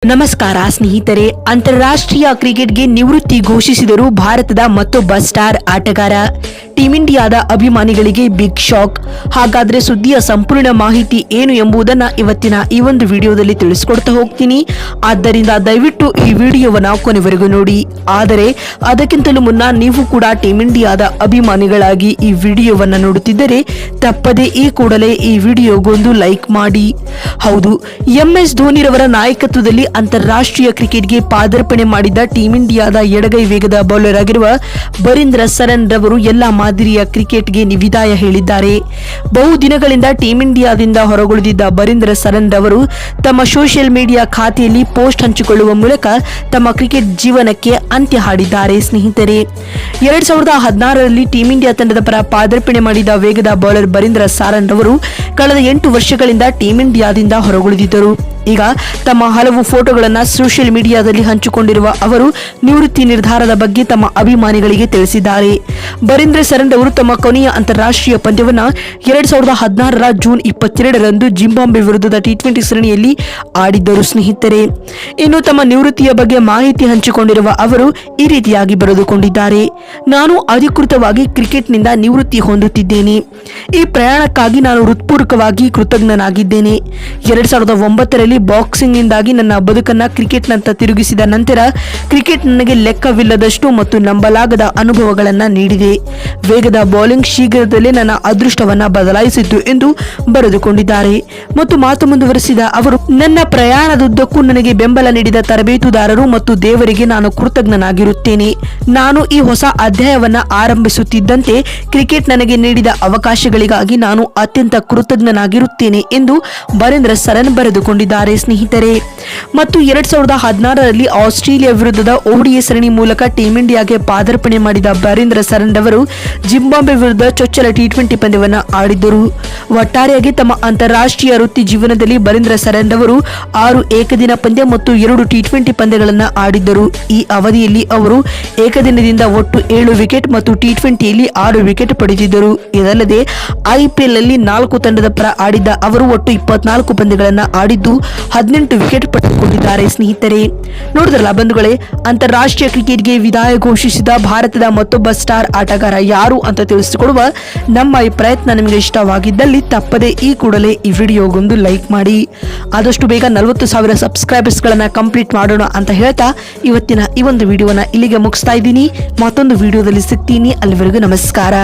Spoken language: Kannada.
ನಮಸ್ಕಾರ ಸ್ನೇಹಿತರೆ. ಅಂತಾರಾಷ್ಟ್ರೀಯ ಕ್ರಿಕೆಟ್ಗೆ ನಿವೃತ್ತಿ ಘೋಷಿಸಿದರು ಭಾರತದ ಮತ್ತೊಬ್ಬ ಸ್ಟಾರ್ ಆಟಗಾರ. ಟೀಂ ಇಂಡಿಯಾದ ಅಭಿಮಾನಿಗಳಿಗೆ ಬಿಗ್ ಶಾಕ್. ಹಾಗಾದ್ರೆ ಸುದ್ದಿಯ ಸಂಪೂರ್ಣ ಮಾಹಿತಿ ಏನು ಎಂಬುದನ್ನ ಇವತ್ತಿನ ಈ ಒಂದು ವಿಡಿಯೋದಲ್ಲಿ ತಿಳಿಸ್ಕೊಡ್ತಾ ಹೋಗ್ತೀನಿ. ಆದ್ದರಿಂದ ದಯವಿಟ್ಟು ಈ ವಿಡಿಯೋವನ್ನ ಕೊನೆವರೆಗೂ ನೋಡಿ. ಆದರೆ ಅದಕ್ಕಿಂತಲೂ ಮುನ್ನ ನೀವು ಕೂಡ ಟೀಂ ಇಂಡಿಯಾದ ಅಭಿಮಾನಿಗಳಾಗಿ ಈ ವಿಡಿಯೋವನ್ನ ನೋಡುತ್ತಿದ್ದರೆ ತಪ್ಪದೆ ಈ ಕೂಡಲೇ ಈ ವಿಡಿಯೋಗೊಂದು ಲೈಕ್ ಮಾಡಿ. ಹೌದು, MS ಧೋನಿರವರ ನಾಯಕತ್ವದಲ್ಲಿ ಅಂತಾರಾಷ್ಟ್ರೀಯ ಕ್ರಿಕೆಟ್ಗೆ ಪಾದಾರ್ಪಣೆ ಮಾಡಿದ ಟೀಂ ಇಂಡಿಯಾದ ಎಡಗೈ ವೇಗದ ಬೌಲರ್ ಆಗಿರುವ ಬರೀಂದ್ರ ಸರನ್ ರವರು ಎಲ್ಲ ಮಾದರಿಯ ಕ್ರಿಕೆಟ್ಗೆ ವಿದಾಯ ಹೇಳಿದ್ದಾರೆ. ಬಹುದಿನಗಳಿಂದ ಟೀಂ ಇಂಡಿಯಾದಿಂದ ಹೊರಗುಳಿದಿದ್ದ ಬರೀಂದ್ರ ಸರನ್ ರವರು ತಮ್ಮ ಸೋಷಿಯಲ್ ಮೀಡಿಯಾ ಖಾತೆಯಲ್ಲಿ ಪೋಸ್ಟ್ ಹಂಚಿಕೊಳ್ಳುವ ಮೂಲಕ ತಮ್ಮ ಕ್ರಿಕೆಟ್ ಜೀವನಕ್ಕೆ ಅಂತ್ಯ ಹಾಡಿದ್ದಾರೆ. ಸ್ನೇಹಿತರೆ, 2016ರಲ್ಲಿ ಟೀಂ ಇಂಡಿಯಾ ತಂಡದ ಪರ ಪಾದಾರ್ಪಣೆ ಮಾಡಿದ ವೇಗದ ಬೌಲರ್ ಬರೀಂದ್ರ ಸರನ್ ರವರು ಕಳೆದ 8 ವರ್ಷಗಳಿಂದ ಟೀಂ ಇಂಡಿಯಾದಿಂದ ಹೊರಗುಳಿದಿದ್ದರು. ಈಗ ತಮ್ಮ ಹಲವು ಫೋಟೋಗಳನ್ನು ಸೋಷಿಯಲ್ ಮೀಡಿಯಾದಲ್ಲಿ ಹಂಚಿಕೊಂಡಿರುವ ಅವರು ನಿವೃತ್ತಿ ನಿರ್ಧಾರದ ಬಗ್ಗೆ ತಮ್ಮ ಅಭಿಮಾನಿಗಳಿಗೆ ತಿಳಿಸಿದ್ದಾರೆ. ಬರೀಂದ್ರ ಸರನ್ ಅವರು ತಮ್ಮ ಕೊನೆಯ ಅಂತಾರಾಷ್ಟ್ರೀಯ ಪಂದ್ಯವನ್ನು 2016ರ ಜೂನ್ 22ರಂದು ಜಿಂಬಾಬ್ವೆ ವಿರುದ್ಧದ T20 ಸರಣಿಯಲ್ಲಿ ಆಡಿದ್ದರು. ಸ್ನೇಹಿತರೆ, ಇನ್ನು ತಮ್ಮ ನಿವೃತ್ತಿಯ ಬಗ್ಗೆ ಮಾಹಿತಿ ಹಂಚಿಕೊಂಡಿರುವ ಅವರು ಈ ರೀತಿಯಾಗಿ ಬರೆದುಕೊಂಡಿದ್ದಾರೆ. ನಾನು ಅಧಿಕೃತವಾಗಿ ಕ್ರಿಕೆಟ್ನಿಂದ ನಿವೃತ್ತಿ ಹೊಂದುತ್ತಿದ್ದೇನೆ. ಈ ಪ್ರಯಾಣಕ್ಕಾಗಿ ನಾನು ಹೃತ್ಪೂರ್ವಕವಾಗಿ ಕೃತಜ್ಞನಾಗಿದ್ದೇನೆ. 2009ರಲ್ಲಿ ಬಾಕ್ಸಿಂಗ್ನಿಂದಾಗಿ ನನ್ನ ಬದುಕನ್ನ ಕ್ರಿಕೆಟ್ನಂತ ತಿರುಗಿಸಿದ ನಂತರ ಕ್ರಿಕೆಟ್ ನನಗೆ ಲೆಕ್ಕವಿಲ್ಲದಷ್ಟು ಮತ್ತು ನಂಬಲಾಗದ ಅನುಭವಗಳನ್ನು ನೀಡಿದೆ. ವೇಗದ ಬೌಲಿಂಗ್ ಶೀಘ್ರದಲ್ಲೇ ನನ್ನ ಅದೃಷ್ಟವನ್ನ ಬದಲಾಯಿಸಿತು ಎಂದು ಬರೆದುಕೊಂಡಿದ್ದಾರೆ. ಮತ್ತು ಮಾತು ಮುಂದುವರೆಸಿದ ಅವರು, ನನ್ನ ಪ್ರಯಾಣದುದ್ದಕ್ಕೂ ನನಗೆ ಬೆಂಬಲ ನೀಡಿದ ತರಬೇತುದಾರರು ಮತ್ತು ದೇವರಿಗೆ ನಾನು ಕೃತಜ್ಞನಾಗಿರುತ್ತೇನೆ. ನಾನು ಈ ಹೊಸ ಅಧ್ಯಾಯವನ್ನ ಆರಂಭಿಸುತ್ತಿದ್ದಂತೆ ಕ್ರಿಕೆಟ್ ನನಗೆ ನೀಡಿದ ಅವಕಾಶಗಳಿಗಾಗಿ ನಾನು ಅತ್ಯಂತ ಕೃತಜ್ಞನಾಗಿರುತ್ತೇನೆ ಎಂದು ಬರೀಂದ್ರ ಸರನ್ ಬರೆದುಕೊಂಡಿದ್ದಾರೆ. ಸ್ನೇಹಿತರೆ, ಮತ್ತು 2016ರಲ್ಲಿ ಆಸ್ಟ್ರೇಲಿಯಾ ವಿರುದ್ಧದ ODI ಸರಣಿ ಮೂಲಕ ಟೀಂ ಇಂಡಿಯಾಗೆ ಪಾದಾರ್ಪಣೆ ಮಾಡಿದ ಬರೀಂದ್ರ ಸರನ್ ಅವರು ಜಿಂಬಾಬ್ವೆ ವಿರುದ್ಧ ಚೊಚ್ಚಲ T20 ಪಂದ್ಯವನ್ನು ಆಡಿದ್ದರು. ಒಟ್ಟಾರೆಯಾಗಿ ತಮ್ಮ ಅಂತಾರಾಷ್ಟ್ರೀಯ ವೃತ್ತಿ ಜೀವನದಲ್ಲಿ ಬರೀಂದ್ರ ಸರನ್ ಅವರು 6 ಏಕದಿನ ಪಂದ್ಯ ಮತ್ತು 2 T20 ಪಂದ್ಯಗಳನ್ನು ಆಡಿದ್ದರು. ಈ ಅವಧಿಯಲ್ಲಿ ಅವರು ಏಕದಿನದಿಂದ ಒಟ್ಟು 7 ವಿಕೆಟ್ ಮತ್ತು T20ಯಲ್ಲಿ 6 ವಿಕೆಟ್ ಪಡೆದಿದ್ದರು. ಇದಲ್ಲದೆ IPL ನಲ್ಲಿ 4 ತಂಡದ ಪರ ಆಡಿದ್ದ ಅವರು ಒಟ್ಟು 24 ಪಂದ್ಯಗಳನ್ನು ಆಡಿದ್ದು 18 ವಿಕೆಟ್ ಪಡೆದುಕೊಂಡಿದ್ದಾರೆ. ಸ್ನೇಹಿತರೆ, ನೋಡಿದ್ರಲ್ಲ ಬಂಧುಗಳೇ, ಅಂತಾರಾಷ್ಟ್ರೀಯ ಕ್ರಿಕೆಟ್ಗೆ ವಿದಾಯ ಘೋಷಿಸಿದ ಭಾರತದ ಮತ್ತೊಬ್ಬ ಸ್ಟಾರ್ ಆಟಗಾರ ಯಾರು ಅಂತ ತಿಳಿಸಿಕೊಡುವ ನಮ್ಮ ಈ ಪ್ರಯತ್ನ ನಿಮಗೆ ಇಷ್ಟವಾಗಿದ್ದಲ್ಲಿ ತಪ್ಪದೆ ಈ ಕೂಡಲೇ ಈ ವಿಡಿಯೋಗೊಂದು ಲೈಕ್ ಮಾಡಿ. ಆದಷ್ಟು ಬೇಗ 40,000 ಸಬ್ಸ್ಕ್ರೈಬರ್ಸ್ಗಳನ್ನ ಕಂಪ್ಲೀಟ್ ಮಾಡೋಣ ಅಂತ ಹೇಳ್ತಾ ಇವತ್ತಿನ ಈ ಒಂದು ವಿಡಿಯೋನ ಇಲ್ಲಿಗೆ ಮುಗಿಸ್ತಾ ಇದ್ದೀನಿ. ಮತ್ತೊಂದು ವಿಡಿಯೋದಲ್ಲಿ ಸಿಗ್ತೀನಿ. ಅಲ್ಲಿವರೆಗೂ ನಮಸ್ಕಾರ.